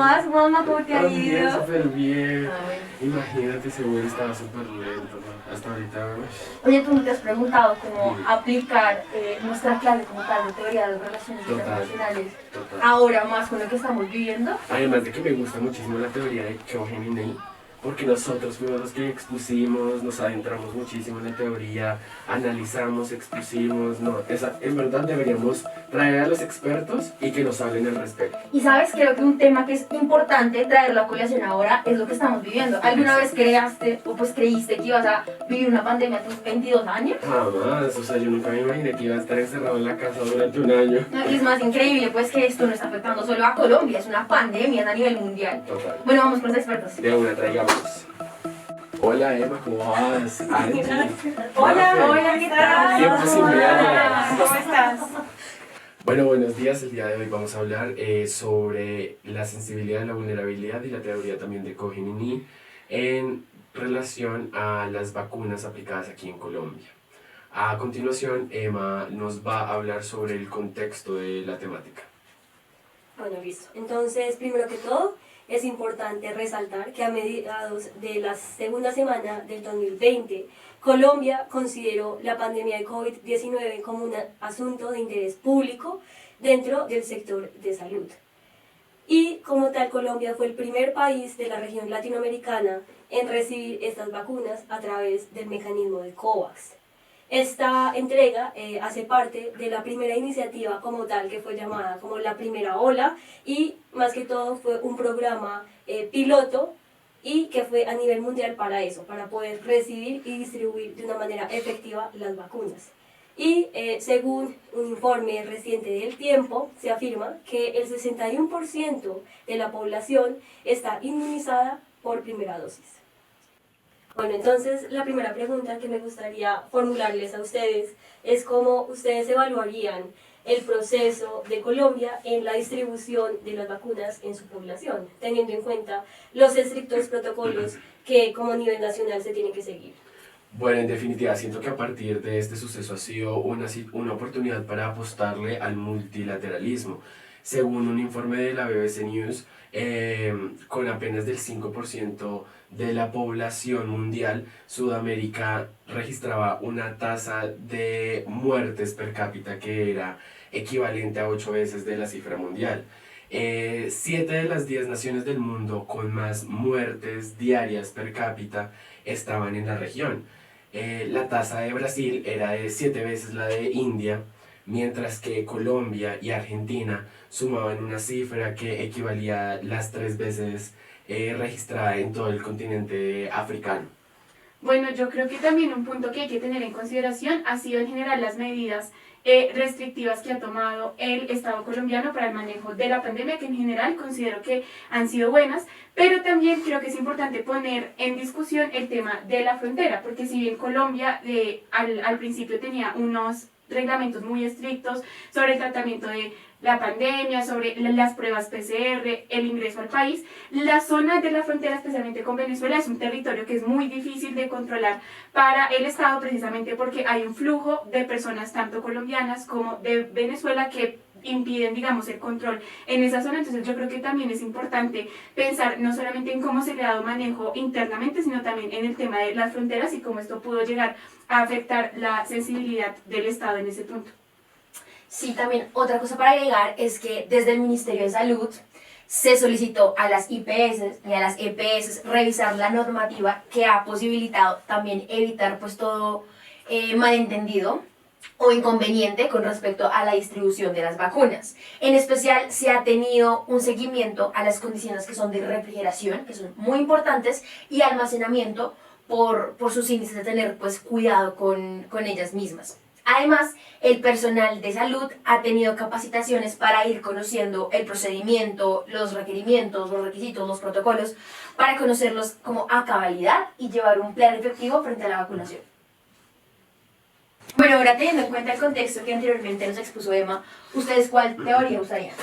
vas, mamá? ¿Cómo te ha También ido? súper bien. Ay. Imagínate, seguro estaba súper lento, ¿no? Hasta ahorita, Oye, tú no te has preguntado cómo dime. aplicar nuestra clase como tal de teoría de las relaciones Total, internacionales total. ahora más con lo que estamos viviendo. Además de que me gusta muchísimo la teoría de Chow-Gemini, porque nosotros fuimos los que expusimos, nos adentramos muchísimo en la teoría, analizamos, expusimos, no, en verdad deberíamos traer a los expertos y que nos hablen al respecto. Y sabes, creo que un tema que es importante traerlo a colación ahora es lo que estamos viviendo. ¿Alguna vez creaste o pues creíste que ibas a vivir una pandemia a tus 22 años? Jamás, o sea, yo nunca me imaginé que iba a estar encerrado en la casa durante un año. No, y es más increíble pues que esto no está afectando solo a Colombia, es una pandemia a nivel mundial. Total. Bueno, vamos con los expertos. De una, traigamos. Hola Emma, ¿cómo vas? Angie. Hola, ¿qué tal? Tiempo sin vernos. ¿Cómo estás? Bueno, buenos días. El día de hoy vamos a hablar sobre la sensibilidad, la vulnerabilidad y la teoría también de Cogenini en relación a las vacunas aplicadas aquí en Colombia. A continuación, Emma nos va a hablar sobre el contexto de la temática. Bueno, listo. Entonces, primero que todo, es importante resaltar que a mediados de la segunda semana del 2020, Colombia consideró la pandemia de COVID-19 como un asunto de interés público dentro del sector de salud. Y como tal, Colombia fue el primer país de la región latinoamericana en recibir estas vacunas a través del mecanismo de COVAX. Esta entrega hace parte de la primera iniciativa como tal, que fue llamada como la primera ola, y más que todo fue un programa piloto y que fue a nivel mundial para eso, para poder recibir y distribuir de una manera efectiva las vacunas. Y según un informe reciente del Tiempo, se afirma que el 61% de la población está inmunizada por primera dosis. Bueno, entonces la primera pregunta que me gustaría formularles a ustedes es cómo ustedes evaluarían el proceso de Colombia en la distribución de las vacunas en su población, teniendo en cuenta los estrictos protocolos que como nivel nacional se tienen que seguir. Bueno, en definitiva, siento que a partir de este suceso ha sido una oportunidad para apostarle al multilateralismo. Según un informe de la BBC News, con apenas del 5% de la población mundial, Sudamérica registraba una tasa de muertes per cápita que era equivalente a 8 veces de la cifra mundial. 7 de las 10 naciones del mundo con más muertes diarias per cápita estaban en la región. La tasa de Brasil era de 7 veces la de India, mientras que Colombia y Argentina sumaban una cifra que equivalía a las 3 veces registrada en todo el continente africano. Bueno, yo creo que también un punto que hay que tener en consideración ha sido en general las medidas restrictivas que ha tomado el Estado colombiano para el manejo de la pandemia, que en general considero que han sido buenas, pero también creo que es importante poner en discusión el tema de la frontera, porque si bien Colombia al principio tenía unos reglamentos muy estrictos sobre el tratamiento de la pandemia, sobre las pruebas PCR, el ingreso al país, la zona de la frontera, especialmente con Venezuela, es un territorio que es muy difícil de controlar para el Estado, precisamente porque hay un flujo de personas tanto colombianas como de Venezuela que impiden, digamos, el control en esa zona. Entonces yo creo que también es importante pensar no solamente en cómo se le ha dado manejo internamente, sino también en el tema de las fronteras y cómo esto pudo llegar a afectar la sensibilidad del Estado en ese punto. Sí, también otra cosa para agregar es que desde el Ministerio de Salud se solicitó a las IPS y a las EPS revisar la normativa que ha posibilitado también evitar pues todo malentendido o inconveniente con respecto a la distribución de las vacunas. En especial se ha tenido un seguimiento a las condiciones que son de refrigeración, que son muy importantes, y almacenamiento por sus índices de tener pues cuidado con ellas mismas. Además, el personal de salud ha tenido capacitaciones para ir conociendo el procedimiento, los requerimientos, los requisitos, los protocolos, para conocerlos como a cabalidad y llevar un plan efectivo frente a la vacunación. Bueno, ahora teniendo en cuenta el contexto que anteriormente nos expuso Emma, ¿ustedes cuál teoría usarían?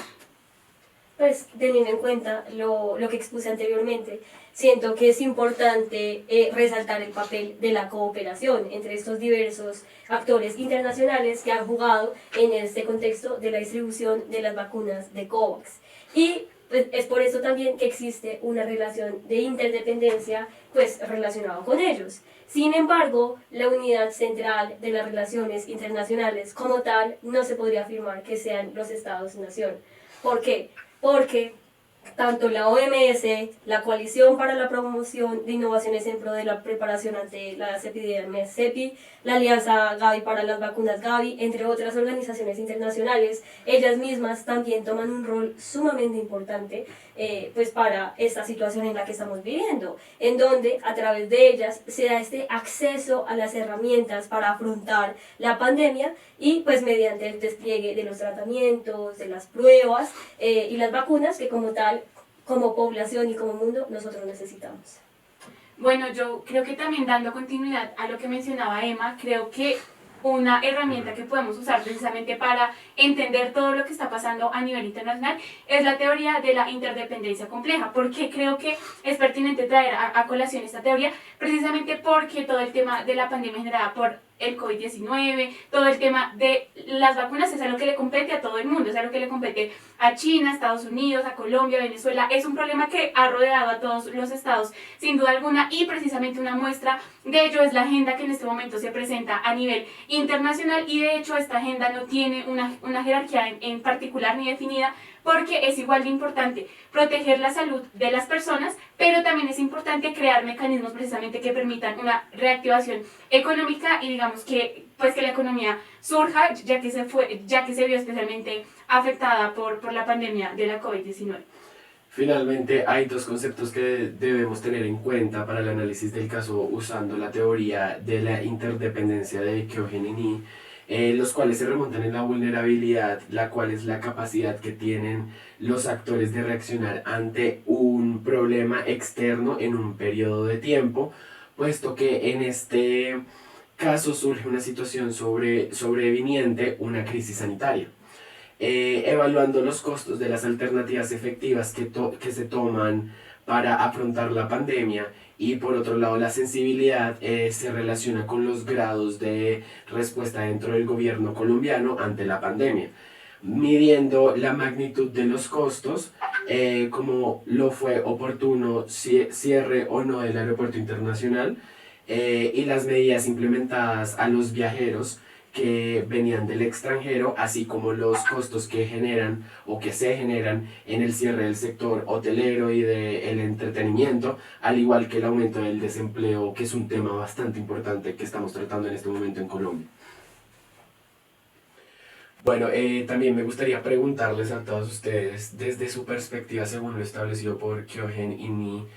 Pues teniendo en cuenta lo que expuse anteriormente, siento que es importante resaltar el papel de la cooperación entre estos diversos actores internacionales que han jugado en este contexto de la distribución de las vacunas de COVAX. Y pues, es por eso también que existe una relación de interdependencia pues relacionado con ellos. Sin embargo, la unidad central de las relaciones internacionales como tal no se podría afirmar que sean los Estados-nación. ¿Por qué? Porque tanto la OMS, la Coalición para la Promoción de Innovaciones en Pro de la Preparación ante las Epidemias CEPI, la Alianza Gavi para las Vacunas Gavi, entre otras organizaciones internacionales, ellas mismas también toman un rol sumamente importante pues para esta situación en la que estamos viviendo, en donde a través de ellas se da este acceso a las herramientas para afrontar la pandemia y pues mediante el despliegue de los tratamientos, de las pruebas y las vacunas que como tal, como población y como mundo, nosotros necesitamos. Bueno, yo creo que también dando continuidad a lo que mencionaba Emma, creo que una herramienta que podemos usar precisamente para entender todo lo que está pasando a nivel internacional es la teoría de la interdependencia compleja. Porque creo que es pertinente traer a colación esta teoría, precisamente porque todo el tema de la pandemia generada por el COVID-19, todo el tema de las vacunas es algo que le compete a todo el mundo, es algo que le compete a China, a Estados Unidos, a Colombia, a Venezuela. Es un problema que ha rodeado a todos los estados sin duda alguna, y precisamente una muestra de ello es la agenda que en este momento se presenta a nivel internacional, y de hecho esta agenda no tiene una jerarquía en particular ni definida, porque es igual de importante proteger la salud de las personas, pero también es importante crear mecanismos precisamente que permitan una reactivación económica y digamos que pues que la economía surja, ya que se vio especialmente afectada por la pandemia de la COVID-19. Finalmente, hay dos conceptos que debemos tener en cuenta para el análisis del caso usando la teoría de la interdependencia de Keohane y Nii, los cuales se remontan en la vulnerabilidad, la cual es la capacidad que tienen los actores de reaccionar ante un problema externo en un periodo de tiempo, puesto que en este caso surge una situación sobreviniente, una crisis sanitaria. Evaluando los costos de las alternativas efectivas que se toman para afrontar la pandemia, y por otro lado la sensibilidad se relaciona con los grados de respuesta dentro del gobierno colombiano ante la pandemia, midiendo la magnitud de los costos, como lo fue oportuno cierre o no del aeropuerto internacional, y las medidas implementadas a los viajeros que venían del extranjero, así como los costos que generan o que se generan en el cierre del sector hotelero y del entretenimiento, al igual que el aumento del desempleo, que es un tema bastante importante que estamos tratando en este momento en Colombia. Bueno, también me gustaría preguntarles a todos ustedes, desde su perspectiva según lo establecido por Keohane y Nii,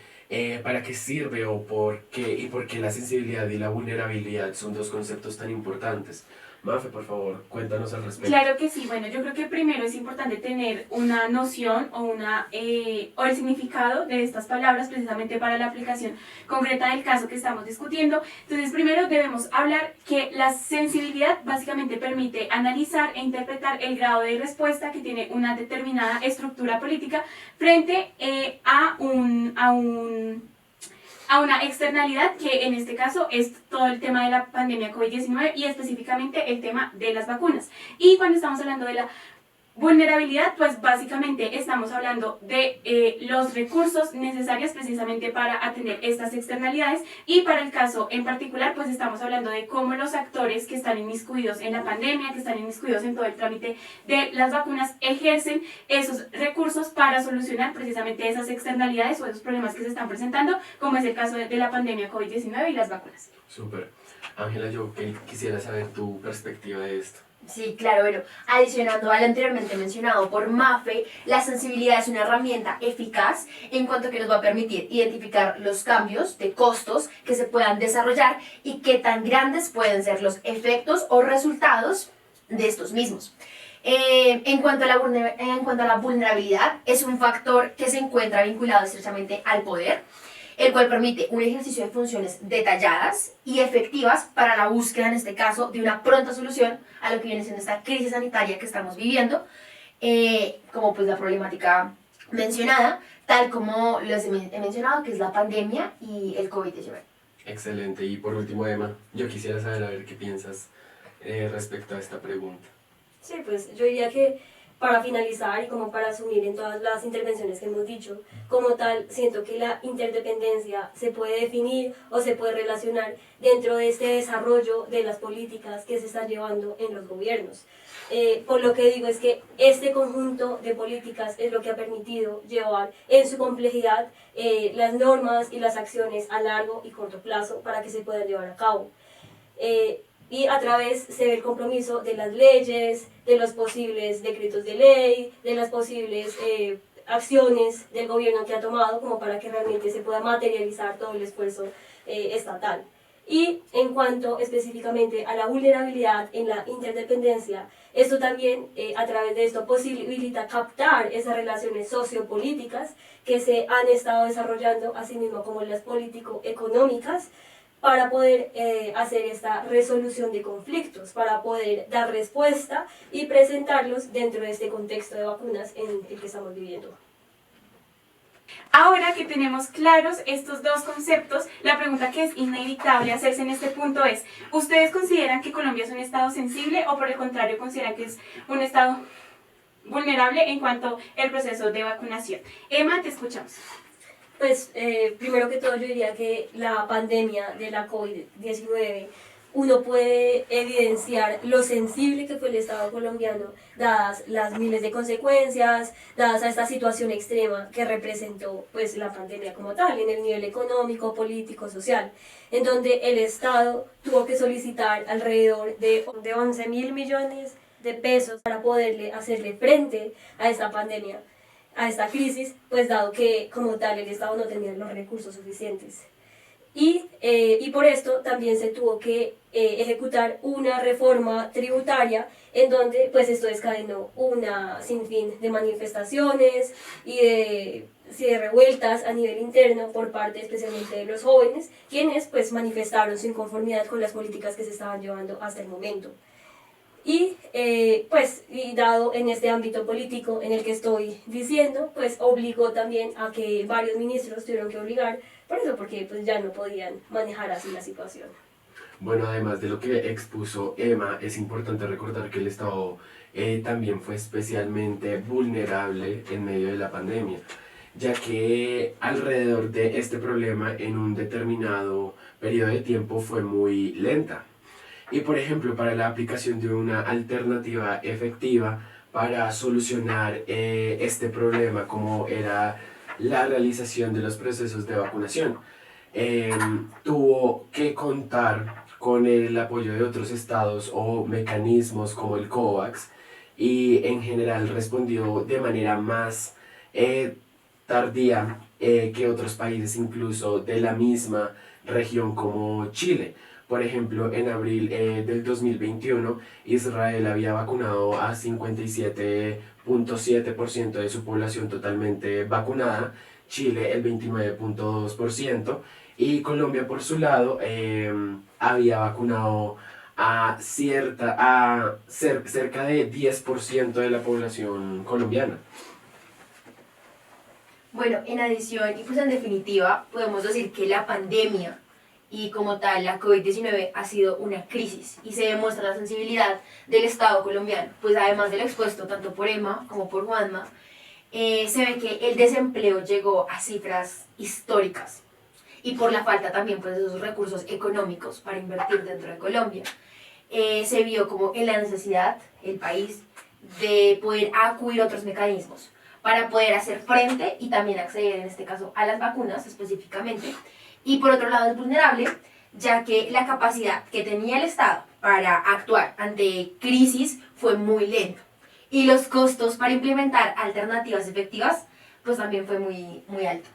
¿para qué sirve o por qué la sensibilidad y la vulnerabilidad son dos conceptos tan importantes? Mafe, por favor, cuéntanos al respecto. Claro que sí. Bueno, yo creo que primero es importante tener una noción o el significado de estas palabras precisamente para la aplicación concreta del caso que estamos discutiendo. Entonces, primero debemos hablar que la sensibilidad básicamente permite analizar e interpretar el grado de respuesta que tiene una determinada estructura política frente a una externalidad, que en este caso es todo el tema de la pandemia COVID-19 y específicamente el tema de las vacunas. Y cuando estamos hablando de la vulnerabilidad, pues básicamente estamos hablando de los recursos necesarios precisamente para atender estas externalidades, y para el caso en particular pues estamos hablando de cómo los actores que están inmiscuidos en la pandemia, que están inmiscuidos en todo el trámite de las vacunas, ejercen esos recursos para solucionar precisamente esas externalidades o esos problemas que se están presentando, como es el caso de la pandemia COVID-19 y las vacunas. Súper. Ángela, yo quisiera saber tu perspectiva de esto. Sí, claro, bueno, adicionando a lo anteriormente mencionado por Mafe, la sensibilidad es una herramienta eficaz en cuanto que nos va a permitir identificar los cambios de costos que se puedan desarrollar y qué tan grandes pueden ser los efectos o resultados de estos mismos. En cuanto a la vulnerabilidad, es un factor que se encuentra vinculado estrechamente al poder, el cual permite un ejercicio de funciones detalladas y efectivas para la búsqueda, en este caso, de una pronta solución a lo que viene siendo esta crisis sanitaria que estamos viviendo, como pues la problemática mencionada, tal como les he mencionado, que es la pandemia y el COVID-19. Excelente. Y por último, Emma, yo quisiera saber a ver qué piensas respecto a esta pregunta. Sí, pues yo diría que para finalizar y como para asumir en todas las intervenciones que hemos dicho, como tal, siento que la interdependencia se puede definir o se puede relacionar dentro de este desarrollo de las políticas que se están llevando en los gobiernos. Por lo que digo es que este conjunto de políticas es lo que ha permitido llevar en su complejidad las normas y las acciones a largo y corto plazo para que se puedan llevar a cabo. Y a través se ve el compromiso de las leyes, de los posibles decretos de ley, de las posibles acciones del gobierno que ha tomado como para que realmente se pueda materializar todo el esfuerzo estatal. Y en cuanto específicamente a la vulnerabilidad en la interdependencia, esto también a través de esto posibilita captar esas relaciones sociopolíticas que se han estado desarrollando, así mismo como las político-económicas, para poder hacer esta resolución de conflictos, para poder dar respuesta y presentarlos dentro de este contexto de vacunas en el que estamos viviendo. Ahora que tenemos claros estos dos conceptos, la pregunta que es inevitable hacerse en este punto es, ¿ustedes consideran que Colombia es un estado sensible o por el contrario consideran que es un estado vulnerable en cuanto al proceso de vacunación? Emma, te escuchamos. Pues primero que todo yo diría que la pandemia de la COVID-19 uno puede evidenciar lo sensible que fue el Estado colombiano, dadas las miles de consecuencias, dadas a esta situación extrema que representó pues, la pandemia como tal, en el nivel económico, político, social, en donde el Estado tuvo que solicitar alrededor de 11.000 millones de pesos para poderle hacerle frente a esta pandemia, a esta crisis, pues dado que como tal el Estado no tenía los recursos suficientes. Y por esto también se tuvo que ejecutar una reforma tributaria en donde pues esto descadenó una sinfín de manifestaciones y de revueltas a nivel interno por parte especialmente de los jóvenes, quienes pues manifestaron su inconformidad con las políticas que se estaban llevando hasta el momento. Y dado en este ámbito político en el que estoy diciendo, pues obligó también a que varios ministros tuvieron que obligar, porque pues ya no podían manejar así la situación. Bueno, además de lo que expuso Emma, es importante recordar que el Estado también fue especialmente vulnerable en medio de la pandemia, ya que alrededor de este problema en un determinado periodo de tiempo fue muy lenta. Y por ejemplo, para la aplicación de una alternativa efectiva para solucionar este problema, como era la realización de los procesos de vacunación, tuvo que contar con el apoyo de otros estados o mecanismos como el COVAX, y en general respondió de manera más tardía que otros países, incluso de la misma región como Chile. Por ejemplo, en abril del 2021, Israel había vacunado a 57.7% de su población totalmente vacunada, Chile el 29.2%, y Colombia por su lado había vacunado a cerca de 10% de la población colombiana. Bueno, en adición y pues en definitiva, podemos decir que la pandemia y como tal la COVID-19 ha sido una crisis y se demuestra la sensibilidad del Estado colombiano, pues además de lo expuesto tanto por Emma como por Juanma, se ve que el desempleo llegó a cifras históricas y por la falta también pues, de esos recursos económicos para invertir dentro de Colombia. Se vio como en la necesidad, el país, de poder acudir a otros mecanismos para poder hacer frente y también acceder en este caso a las vacunas específicamente. Y por otro lado es vulnerable, ya que la capacidad que tenía el Estado para actuar ante crisis fue muy lenta. Y los costos para implementar alternativas efectivas, pues también fue muy alto.